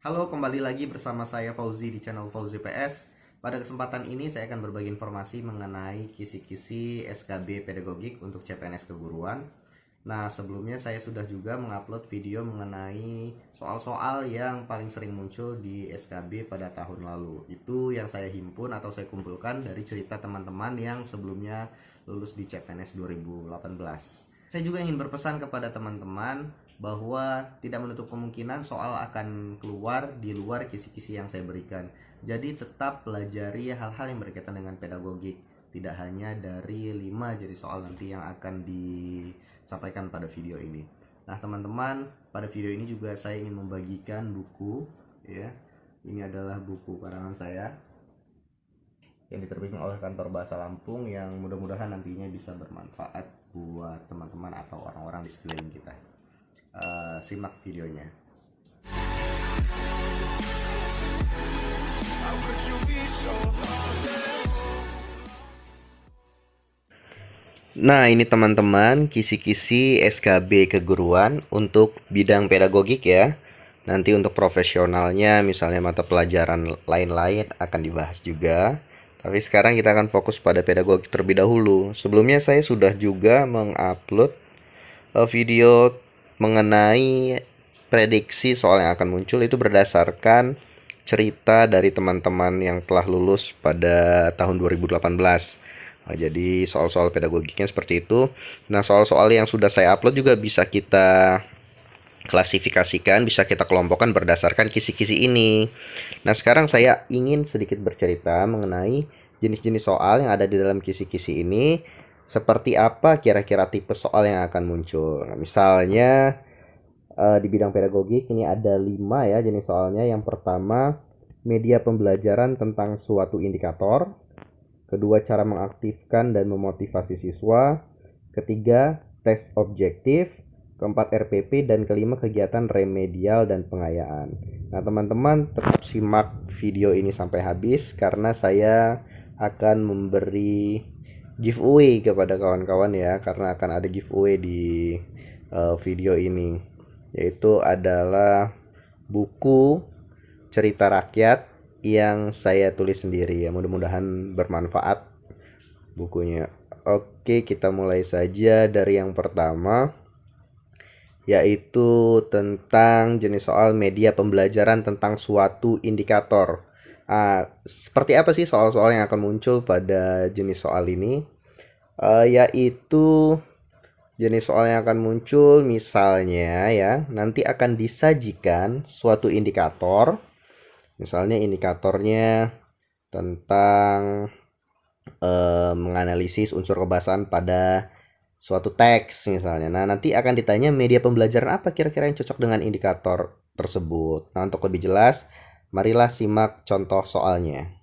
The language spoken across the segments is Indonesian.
Halo, kembali lagi bersama saya Fauzi di channel Fauzi PS. Pada kesempatan ini saya akan berbagi informasi mengenai kisi-kisi SKB pedagogik untuk CPNS keguruan. Nah, sebelumnya saya sudah juga mengupload video mengenai soal-soal yang paling sering muncul di SKB pada tahun lalu. Itu yang saya himpun atau saya kumpulkan dari cerita teman-teman yang sebelumnya lulus di CPNS 2018. Saya juga ingin berpesan kepada teman-teman bahwa tidak menutup kemungkinan soal akan keluar di luar kisi-kisi yang saya berikan. Jadi tetap pelajari hal-hal yang berkaitan dengan pedagogik, tidak hanya dari 5 jenis soal nanti yang akan disampaikan pada video ini. Nah teman-teman, pada video ini juga saya ingin membagikan buku ya. Ini adalah buku karangan saya yang diterbitkan oleh Kantor Bahasa Lampung, yang mudah-mudahan nantinya bisa bermanfaat buat teman-teman atau orang-orang di sekeliling kita. Simak videonya. Nah, ini teman-teman kisi-kisi SKB keguruan untuk bidang pedagogik ya. Nanti untuk profesionalnya misalnya mata pelajaran lain-lain akan dibahas juga. Tapi sekarang kita akan fokus pada pedagogik terlebih dahulu. Sebelumnya saya sudah juga mengupload video mengenai prediksi soal yang akan muncul, itu berdasarkan cerita dari teman-teman yang telah lulus pada tahun 2018. Jadi soal-soal pedagogiknya seperti itu. Nah, soal-soal yang sudah saya upload juga bisa kita klasifikasikan, bisa kita kelompokkan berdasarkan kisi-kisi ini. Nah, sekarang saya ingin sedikit bercerita mengenai jenis-jenis soal yang ada di dalam kisi-kisi ini. Seperti apa kira-kira tipe soal yang akan muncul. Nah, misalnya di bidang pedagogik ini ada 5 ya jenis soalnya. Yang pertama, media pembelajaran tentang suatu indikator. Kedua, cara mengaktifkan dan memotivasi siswa. Ketiga, tes objektif. Keempat, RPP. Dan kelima, kegiatan remedial dan pengayaan. Nah teman-teman tetap simak video ini sampai habis, karena saya akan memberi giveaway kepada kawan-kawan ya, karena akan ada giveaway di video ini, yaitu adalah buku cerita rakyat yang saya tulis sendiri ya. Mudah-mudahan bermanfaat bukunya. Oke, kita mulai saja dari yang pertama, yaitu tentang jenis soal media pembelajaran tentang suatu indikator. Seperti apa sih soal-soal yang akan muncul pada jenis soal ini? Yaitu jenis soal yang akan muncul misalnya ya, nanti akan disajikan suatu indikator. Misalnya indikatornya tentang menganalisis unsur kebahasaan pada suatu teks misalnya. Nah, nanti akan ditanya media pembelajaran apa kira-kira yang cocok dengan indikator tersebut. Nah, untuk lebih jelas, marilah simak contoh soalnya.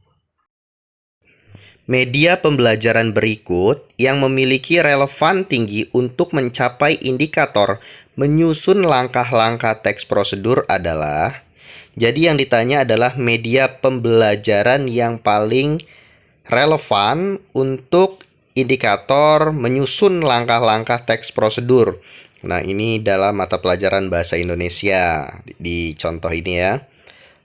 Media pembelajaran berikut yang memiliki relevan tinggi untuk mencapai indikator menyusun langkah-langkah teks prosedur adalah. Jadi yang ditanya adalah media pembelajaran yang paling relevan untuk indikator menyusun langkah-langkah teks prosedur. Nah, ini dalam mata pelajaran bahasa Indonesia di contoh ini ya.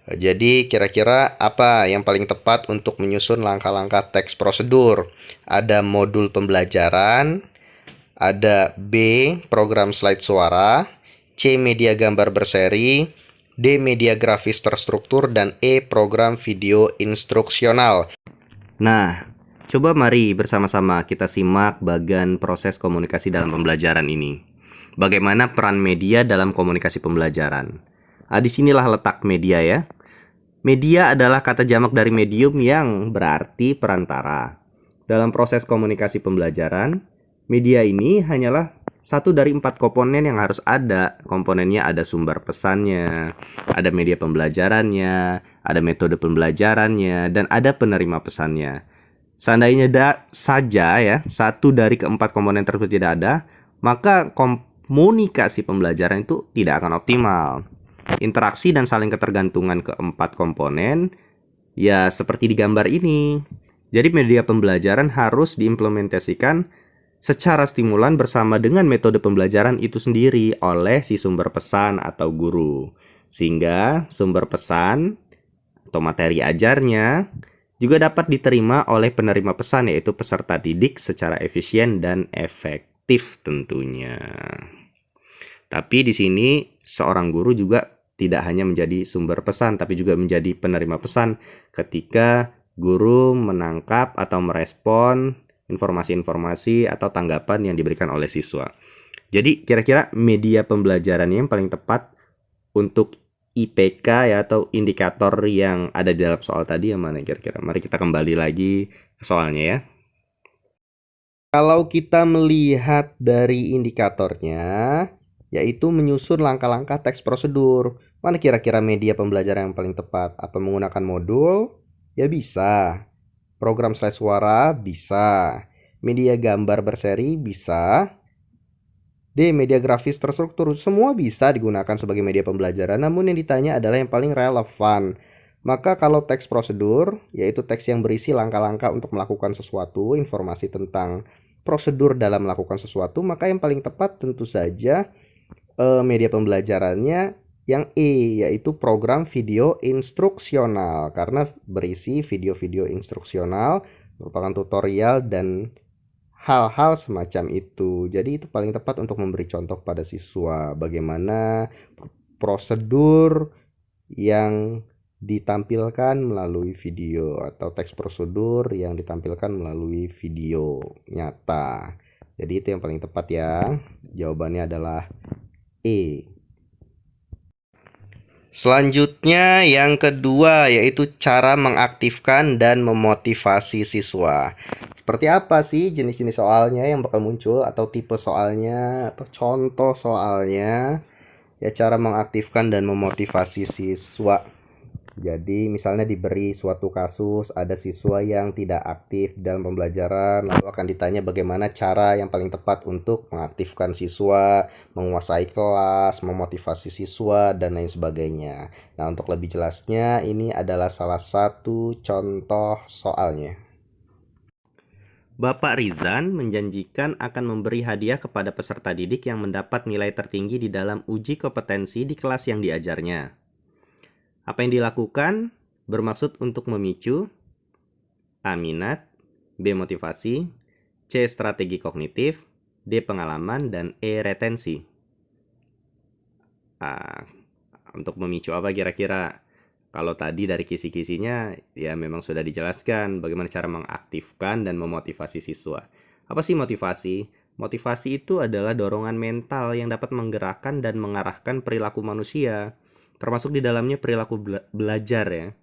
Jadi kira-kira apa yang paling tepat untuk menyusun langkah-langkah teks prosedur? Ada modul pembelajaran, ada B, program slide suara, C, media gambar berseri, D, media grafis terstruktur, dan E, program video instruksional. Nah, coba mari bersama-sama kita simak bagian proses komunikasi dalam pembelajaran ini. Bagaimana peran media dalam komunikasi pembelajaran? Disinilah letak media ya. Media adalah kata jamak dari medium yang berarti perantara. Dalam proses komunikasi pembelajaran, media ini hanyalah satu dari 4 komponen yang harus ada. Komponennya ada sumber pesannya, ada media pembelajarannya, ada metode pembelajarannya, dan ada penerima pesannya. Seandainya saja ya, satu dari keempat komponen tersebut tidak ada, maka komunikasi pembelajaran itu tidak akan optimal. Interaksi dan saling ketergantungan keempat komponen ya seperti di gambar ini. Jadi media pembelajaran harus diimplementasikan secara stimulan bersama dengan metode pembelajaran itu sendiri oleh si sumber pesan atau guru. Sehingga sumber pesan atau materi ajarnya juga dapat diterima oleh penerima pesan, yaitu peserta didik secara efisien dan efektif tentunya. Tapi di sini seorang guru juga tidak hanya menjadi sumber pesan, tapi juga menjadi penerima pesan ketika guru menangkap atau merespon informasi-informasi atau tanggapan yang diberikan oleh siswa. Jadi kira-kira media pembelajaran yang paling tepat untuk IPK ya, atau indikator yang ada di dalam soal tadi yang mana kira-kira? Mari kita kembali lagi ke soalnya ya. Kalau kita melihat dari indikatornya, yaitu menyusun langkah-langkah teks prosedur. Mana kira-kira media pembelajaran yang paling tepat? Apa menggunakan modul? Ya bisa. Program suara bisa. Media gambar berseri bisa. D. Media grafis terstruktur. Semua bisa digunakan sebagai media pembelajaran, namun yang ditanya adalah yang paling relevan. Maka kalau teks prosedur, yaitu teks yang berisi langkah-langkah untuk melakukan sesuatu, informasi tentang prosedur dalam melakukan sesuatu, maka yang paling tepat tentu saja media pembelajarannya yang E, yaitu program video instruksional, karena berisi video-video instruksional, merupakan tutorial dan hal-hal semacam itu. Jadi itu paling tepat untuk memberi contoh pada siswa bagaimana prosedur yang ditampilkan melalui video atau teks prosedur yang ditampilkan melalui video nyata. Jadi itu yang paling tepat ya. Jawabannya adalah E. Selanjutnya yang kedua yaitu cara mengaktifkan dan memotivasi siswa. Seperti apa sih jenis-jenis soalnya yang bakal muncul, atau tipe soalnya, atau contoh soalnya? Ya, cara mengaktifkan dan memotivasi siswa. Jadi misalnya diberi suatu kasus, ada siswa yang tidak aktif dalam pembelajaran, lalu akan ditanya bagaimana cara yang paling tepat untuk mengaktifkan siswa, menguasai kelas, memotivasi siswa, dan lain sebagainya. Nah, untuk lebih jelasnya, ini adalah salah satu contoh soalnya. Bapak Rizan menjanjikan akan memberi hadiah kepada peserta didik yang mendapat nilai tertinggi di dalam uji kompetensi di kelas yang diajarnya. Apa yang dilakukan bermaksud untuk memicu A. Minat, B. Motivasi, C. Strategi kognitif, D. Pengalaman, dan E. Retensi. Untuk memicu apa kira-kira? Kalau tadi dari kisi-kisinya ya memang sudah dijelaskan bagaimana cara mengaktifkan dan memotivasi siswa. Apa sih motivasi? Motivasi itu adalah dorongan mental yang dapat menggerakkan dan mengarahkan perilaku manusia, termasuk di dalamnya perilaku belajar ya.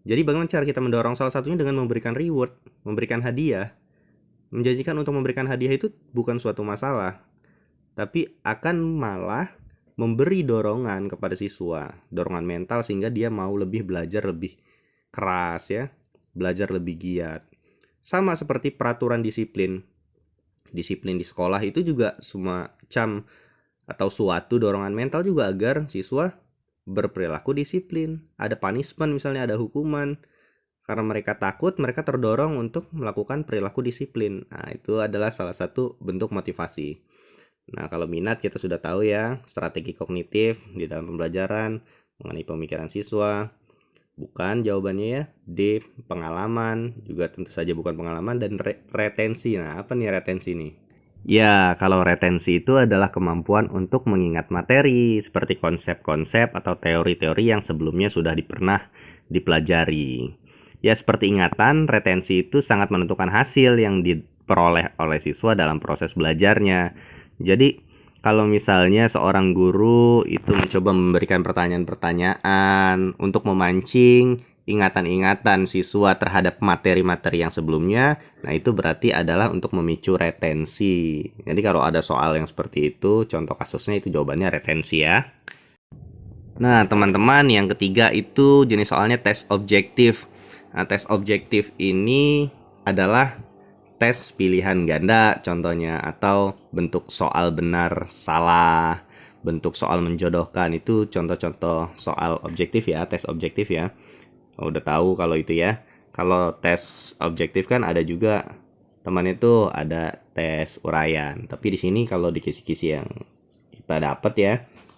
Jadi bagaimana cara kita mendorong? Salah satunya dengan memberikan reward, memberikan hadiah. Menjanjikan untuk memberikan hadiah itu bukan suatu masalah, tapi akan malah memberi dorongan kepada siswa, dorongan mental sehingga dia mau lebih belajar lebih keras ya, belajar lebih giat. Sama seperti peraturan disiplin. Disiplin di sekolah itu juga semacam atau suatu dorongan mental juga agar siswa berperilaku disiplin. Ada punishment, misalnya ada hukuman. Karena mereka takut, mereka terdorong untuk melakukan perilaku disiplin. Nah, itu adalah salah satu bentuk motivasi. Nah, kalau minat kita sudah tahu ya, strategi kognitif di dalam pembelajaran mengenai pemikiran siswa. Bukan jawabannya ya. D. Pengalaman, juga tentu saja bukan pengalaman. Dan retensi. Nah, apa nih retensi nih? Ya, kalau retensi itu adalah kemampuan untuk mengingat materi, seperti konsep-konsep atau teori-teori yang sebelumnya sudah pernah dipelajari. Ya, seperti ingatan, retensi itu sangat menentukan hasil yang diperoleh oleh siswa dalam proses belajarnya. Jadi, kalau misalnya seorang guru itu mencoba memberikan pertanyaan-pertanyaan untuk memancing ingatan-ingatan siswa terhadap materi-materi yang sebelumnya, nah itu berarti adalah untuk memicu retensi. Jadi kalau ada soal yang seperti itu, contoh kasusnya itu jawabannya retensi ya. Nah, teman-teman, yang ketiga itu jenis soalnya tes objektif. Nah, tes objektif ini adalah tes pilihan ganda contohnya, atau bentuk soal benar salah, bentuk soal menjodohkan, itu contoh-contoh soal objektif ya, tes objektif ya. Udah tahu kalau itu ya. Kalau tes objektif kan ada juga teman itu ada tes uraian. Tapi di sini kalau di kisi-kisi yang kita dapat ya,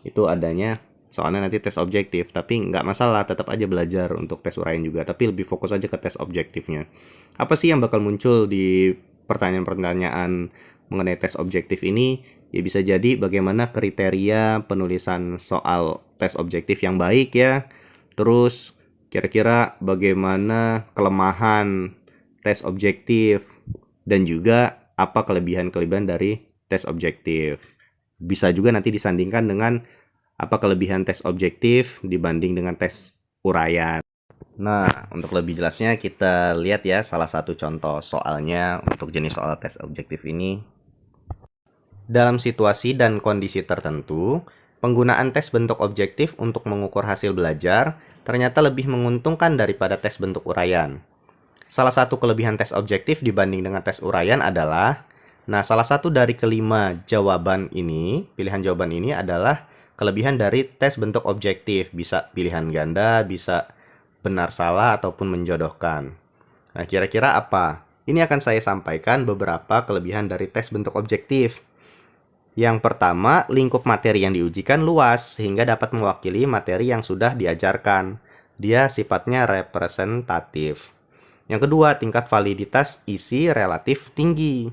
itu adanya soalnya nanti tes objektif. Tapi nggak masalah, tetap aja belajar untuk tes uraian juga, tapi lebih fokus aja ke tes objektifnya. Apa sih yang bakal muncul di pertanyaan-pertanyaan mengenai tes objektif ini? Ya bisa jadi bagaimana kriteria penulisan soal tes objektif yang baik ya. Terus kira-kira bagaimana kelemahan tes objektif dan juga apa kelebihan-kelebihan dari tes objektif. Bisa juga nanti disandingkan dengan apa kelebihan tes objektif dibanding dengan tes uraian. Nah, untuk lebih jelasnya kita lihat ya salah satu contoh soalnya untuk jenis soal tes objektif ini. Dalam situasi dan kondisi tertentu, penggunaan tes bentuk objektif untuk mengukur hasil belajar ternyata lebih menguntungkan daripada tes bentuk uraian. Salah satu kelebihan tes objektif dibanding dengan tes uraian adalah, salah satu dari kelima jawaban ini, pilihan jawaban ini adalah kelebihan dari tes bentuk objektif. Bisa pilihan ganda, bisa benar salah, ataupun menjodohkan. Nah, kira-kira apa? Ini akan saya sampaikan beberapa kelebihan dari tes bentuk objektif. Yang pertama, lingkup materi yang diujikan luas, sehingga dapat mewakili materi yang sudah diajarkan. Dia sifatnya representatif. Yang kedua, tingkat validitas isi relatif tinggi.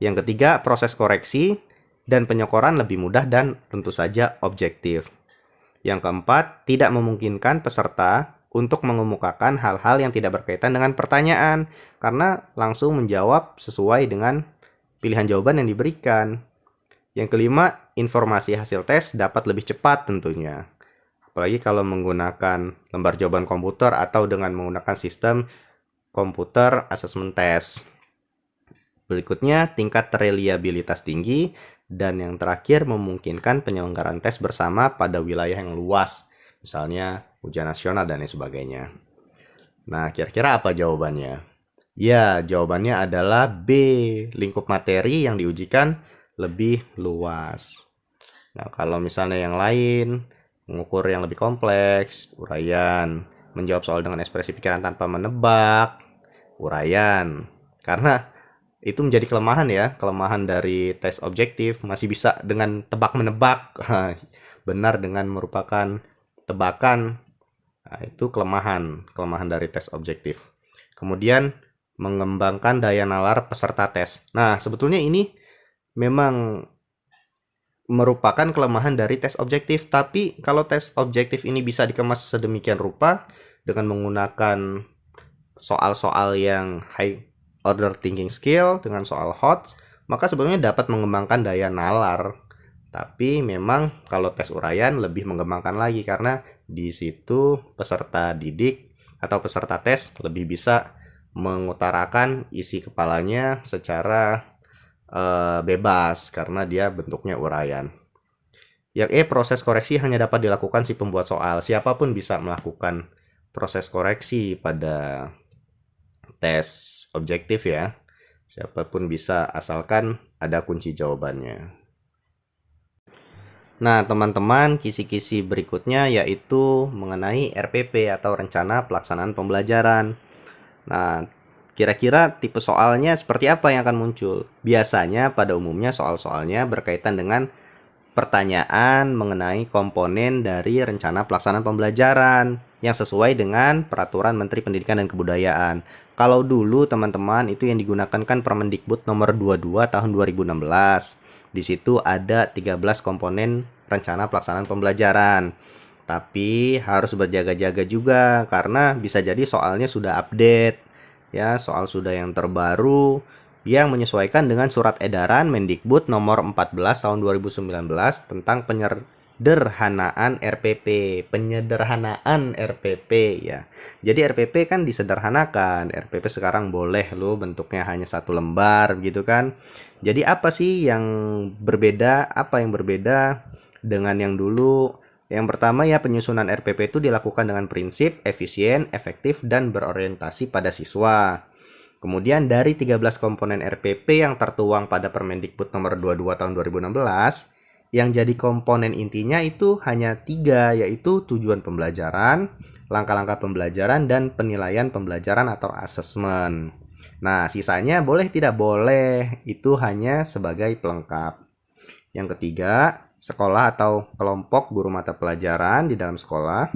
Yang ketiga, proses koreksi dan penyokoran lebih mudah dan tentu saja objektif. Yang keempat, tidak memungkinkan peserta untuk mengemukakan hal-hal yang tidak berkaitan dengan pertanyaan, karena langsung menjawab sesuai dengan pilihan jawaban yang diberikan. Yang kelima, informasi hasil tes dapat lebih cepat tentunya. Apalagi kalau menggunakan lembar jawaban komputer atau dengan menggunakan sistem komputer assessment test. Berikutnya, tingkat reliabilitas tinggi. Dan yang terakhir, memungkinkan penyelenggaraan tes bersama pada wilayah yang luas. Misalnya ujian nasional dan lain sebagainya. Nah, kira-kira apa jawabannya? Ya, jawabannya adalah B. Lingkup materi yang diujikan lebih luas. Nah, kalau misalnya yang lain, mengukur yang lebih kompleks, uraian, menjawab soal dengan ekspresi pikiran tanpa menebak, uraian. Karena itu menjadi kelemahan ya, kelemahan dari tes objektif, masih bisa dengan tebak-menebak. Benar dengan merupakan tebakan. Nah, itu kelemahan dari tes objektif. Kemudian, mengembangkan daya nalar peserta tes. Nah, sebetulnya ini memang merupakan kelemahan dari tes objektif, tapi kalau tes objektif ini bisa dikemas sedemikian rupa dengan menggunakan soal-soal yang high order thinking skill dengan soal HOTS, maka sebenarnya dapat mengembangkan daya nalar. Tapi memang kalau tes uraian lebih mengembangkan lagi, karena di situ peserta didik atau peserta tes lebih bisa mengutarakan isi kepalanya secara bebas karena dia bentuknya uraian. Yang proses koreksi hanya dapat dilakukan si pembuat soal. Siapapun bisa melakukan proses koreksi pada tes objektif ya. Siapapun bisa, asalkan ada kunci jawabannya. Nah, teman-teman, kisi-kisi berikutnya yaitu mengenai RPP atau Rencana Pelaksanaan Pembelajaran. Nah, kira-kira tipe soalnya seperti apa yang akan muncul? Biasanya pada umumnya soal-soalnya berkaitan dengan pertanyaan mengenai komponen dari rencana pelaksanaan pembelajaran yang sesuai dengan peraturan Menteri Pendidikan dan Kebudayaan. Kalau dulu teman-teman itu yang digunakan kan Permendikbud nomor 22 tahun 2016. Di situ ada 13 komponen rencana pelaksanaan pembelajaran. Tapi harus berjaga-jaga juga karena bisa jadi soalnya sudah update. Ya, soal sudah yang terbaru yang menyesuaikan dengan surat edaran Mendikbud nomor 14 tahun 2019 tentang penyederhanaan RPP. Penyederhanaan RPP ya. Jadi RPP kan disederhanakan. RPP sekarang boleh loh bentuknya hanya satu lembar gitu kan. Jadi apa sih yang berbeda? Apa yang berbeda dengan yang dulu? Yang pertama ya, penyusunan RPP itu dilakukan dengan prinsip efisien, efektif, dan berorientasi pada siswa. Kemudian dari 13 komponen RPP yang tertuang pada Permendikbud nomor 22 tahun 2016, yang jadi komponen intinya itu hanya 3, yaitu tujuan pembelajaran, langkah-langkah pembelajaran, dan penilaian pembelajaran atau asesmen. Nah, sisanya boleh tidak boleh, itu hanya sebagai pelengkap. Yang ketiga, sekolah atau kelompok guru mata pelajaran di dalam sekolah,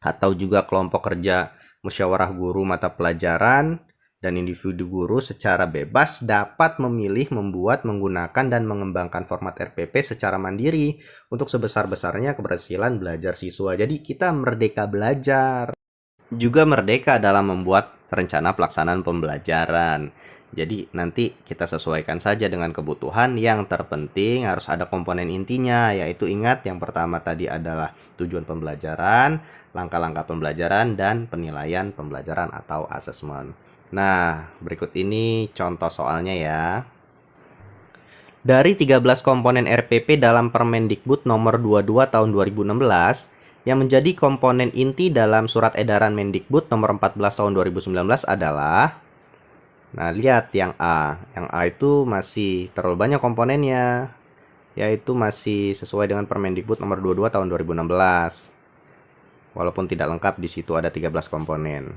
atau juga kelompok kerja musyawarah guru mata pelajaran dan individu guru secara bebas dapat memilih, membuat, menggunakan, dan mengembangkan format RPP secara mandiri untuk sebesar-besarnya keberhasilan belajar siswa. Jadi kita merdeka belajar. Juga merdeka dalam membuat rencana pelaksanaan pembelajaran. Jadi nanti kita sesuaikan saja dengan kebutuhan. Yang terpenting harus ada komponen intinya, yaitu ingat yang pertama tadi adalah tujuan pembelajaran, langkah-langkah pembelajaran, dan penilaian pembelajaran atau asesmen. Nah, berikut ini contoh soalnya ya. Dari 13 komponen RPP dalam Permendikbud nomor 22 tahun 2016, yang menjadi komponen inti dalam Surat Edaran Mendikbud nomor 14 tahun 2019 adalah, nah lihat yang A. Yang A itu masih terlalu banyak komponennya, yaitu masih sesuai dengan Permendikbud nomor 22 tahun 2016. Walaupun tidak lengkap, di situ ada 13 komponen.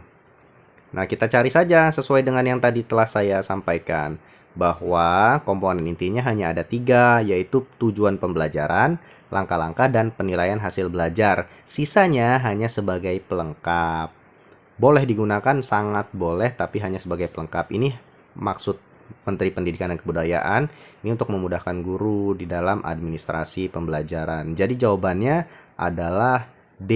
Nah, kita cari saja sesuai dengan yang tadi telah saya sampaikan, bahwa komponen intinya hanya ada 3, yaitu tujuan pembelajaran, langkah-langkah, dan penilaian hasil belajar. Sisanya hanya sebagai pelengkap. Boleh digunakan, sangat boleh, tapi hanya sebagai pelengkap. Ini maksud Menteri Pendidikan dan Kebudayaan, ini untuk memudahkan guru di dalam administrasi pembelajaran. Jadi jawabannya adalah D.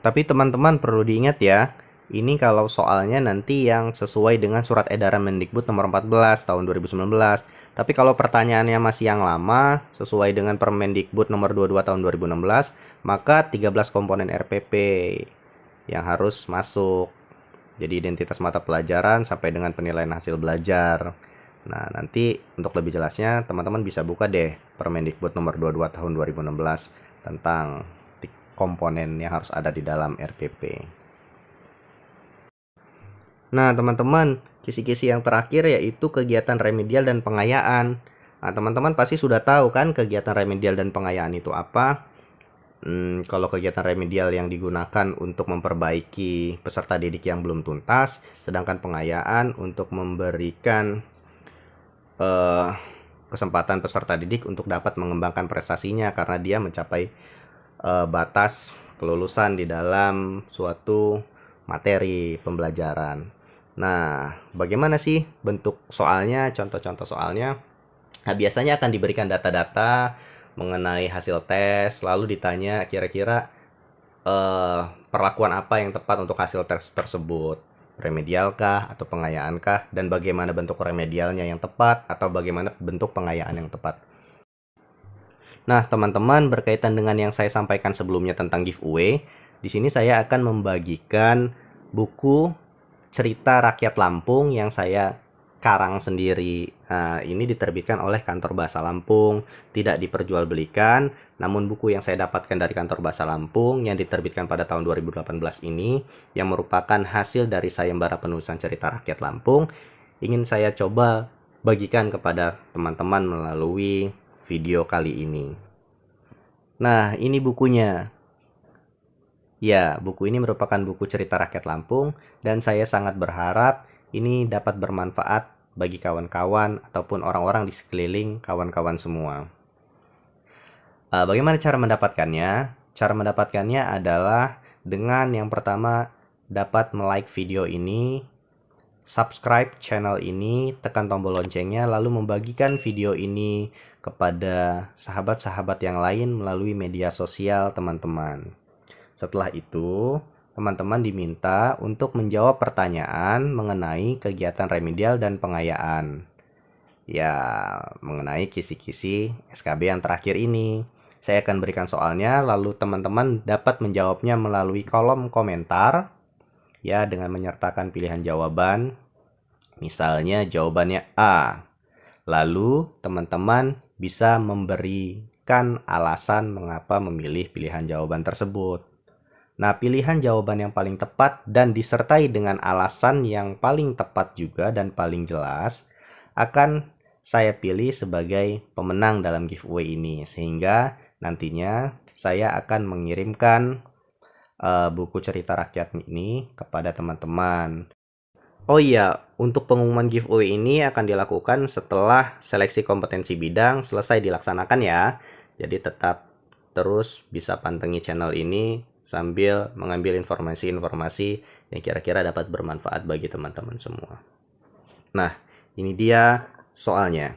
Tapi teman-teman perlu diingat ya, ini kalau soalnya nanti yang sesuai dengan Surat Edaran Mendikbud nomor 14 tahun 2019. Tapi kalau pertanyaannya masih yang lama, sesuai dengan Permendikbud nomor 22 tahun 2016, maka 13 komponen RPP yang harus masuk. Jadi identitas mata pelajaran sampai dengan penilaian hasil belajar. Nah, nanti untuk lebih jelasnya teman-teman bisa buka deh Permendikbud nomor 22 tahun 2016 tentang komponen yang harus ada di dalam RPP. Nah, teman-teman, kisi-kisi yang terakhir yaitu kegiatan remedial dan pengayaan. Nah, teman-teman pasti sudah tahu kan kegiatan remedial dan pengayaan itu apa? Kalau kegiatan remedial yang digunakan untuk memperbaiki peserta didik yang belum tuntas, sedangkan pengayaan untuk memberikan kesempatan peserta didik untuk dapat mengembangkan prestasinya karena dia mencapai batas kelulusan di dalam suatu materi pembelajaran. Nah, bagaimana sih bentuk soalnya, contoh-contoh soalnya? Nah, biasanya akan diberikan data-data mengenai hasil tes, lalu ditanya kira-kira perlakuan apa yang tepat untuk hasil tes tersebut. Remedialkah atau pengayaankah, dan bagaimana bentuk remedialnya yang tepat atau bagaimana bentuk pengayaan yang tepat. Nah, teman-teman, berkaitan dengan yang saya sampaikan sebelumnya tentang giveaway, di sini saya akan membagikan buku cerita rakyat Lampung yang saya karang sendiri. Nah, ini diterbitkan oleh Kantor Bahasa Lampung, tidak diperjualbelikan, namun buku yang saya dapatkan dari Kantor Bahasa Lampung yang diterbitkan pada tahun 2018 ini, yang merupakan hasil dari sayembara penulisan cerita rakyat Lampung, ingin saya coba bagikan kepada teman-teman melalui video kali ini. Nah, ini bukunya. Ya, buku ini merupakan buku cerita rakyat Lampung, dan saya sangat berharap ini dapat bermanfaat bagi kawan-kawan ataupun orang-orang di sekeliling kawan-kawan semua. Bagaimana cara mendapatkannya? Cara mendapatkannya adalah dengan yang pertama dapat like video ini, subscribe channel ini, tekan tombol loncengnya, lalu membagikan video ini kepada sahabat-sahabat yang lain melalui media sosial teman-teman. Setelah itu, teman-teman diminta untuk menjawab pertanyaan mengenai kegiatan remedial dan pengayaan. Ya, mengenai kisi-kisi SKB yang terakhir ini. Saya akan berikan soalnya, lalu teman-teman dapat menjawabnya melalui kolom komentar, ya, dengan menyertakan pilihan jawaban. Misalnya jawabannya A. Lalu teman-teman bisa memberikan alasan mengapa memilih pilihan jawaban tersebut. Nah, pilihan jawaban yang paling tepat dan disertai dengan alasan yang paling tepat juga dan paling jelas akan saya pilih sebagai pemenang dalam giveaway ini. Sehingga nantinya saya akan mengirimkan buku cerita rakyat ini kepada teman-teman. Oh iya, untuk pengumuman giveaway ini akan dilakukan setelah seleksi kompetensi bidang selesai dilaksanakan ya. Jadi tetap terus bisa pantengi channel ini sambil mengambil informasi-informasi yang kira-kira dapat bermanfaat bagi teman-teman semua. Nah, ini dia soalnya.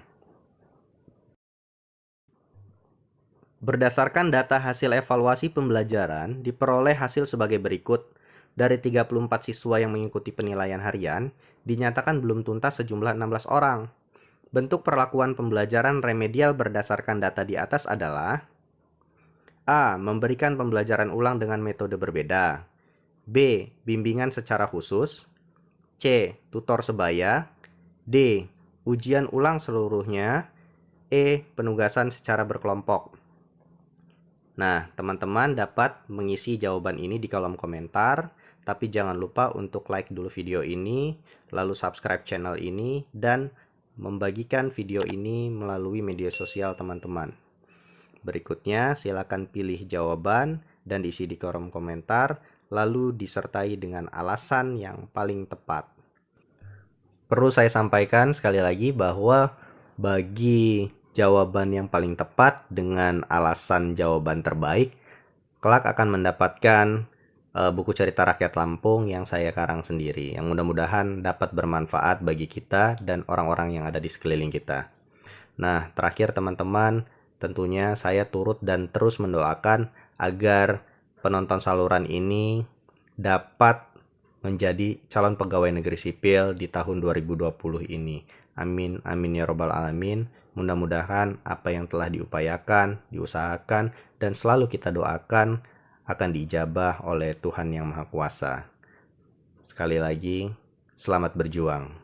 Berdasarkan data hasil evaluasi pembelajaran, diperoleh hasil sebagai berikut. Dari 34 siswa yang mengikuti penilaian harian, dinyatakan belum tuntas sejumlah 16 orang. Bentuk perlakuan pembelajaran remedial berdasarkan data di atas adalah: A. Memberikan pembelajaran ulang dengan metode berbeda. B. Bimbingan secara khusus. C. Tutor sebaya. D. Ujian ulang seluruhnya. E. Penugasan secara berkelompok. Nah, teman-teman dapat mengisi jawaban ini di kolom komentar, tapi jangan lupa untuk like dulu video ini, lalu subscribe channel ini, dan membagikan video ini melalui media sosial teman-teman. Berikutnya, silakan pilih jawaban dan diisi di kolom komentar, lalu disertai dengan alasan yang paling tepat. Perlu saya sampaikan sekali lagi bahwa bagi jawaban yang paling tepat dengan alasan jawaban terbaik, kelak akan mendapatkan buku cerita rakyat Lampung yang saya karang sendiri, yang mudah-mudahan dapat bermanfaat bagi kita dan orang-orang yang ada di sekeliling kita. Nah, terakhir teman-teman, tentunya saya turut dan terus mendoakan agar penonton saluran ini dapat menjadi calon pegawai negeri sipil di tahun 2020 ini. Amin, amin ya robbal alamin. Mudah-mudahan apa yang telah diupayakan, diusahakan, dan selalu kita doakan akan diijabah oleh Tuhan Yang Maha Kuasa. Sekali lagi, selamat berjuang.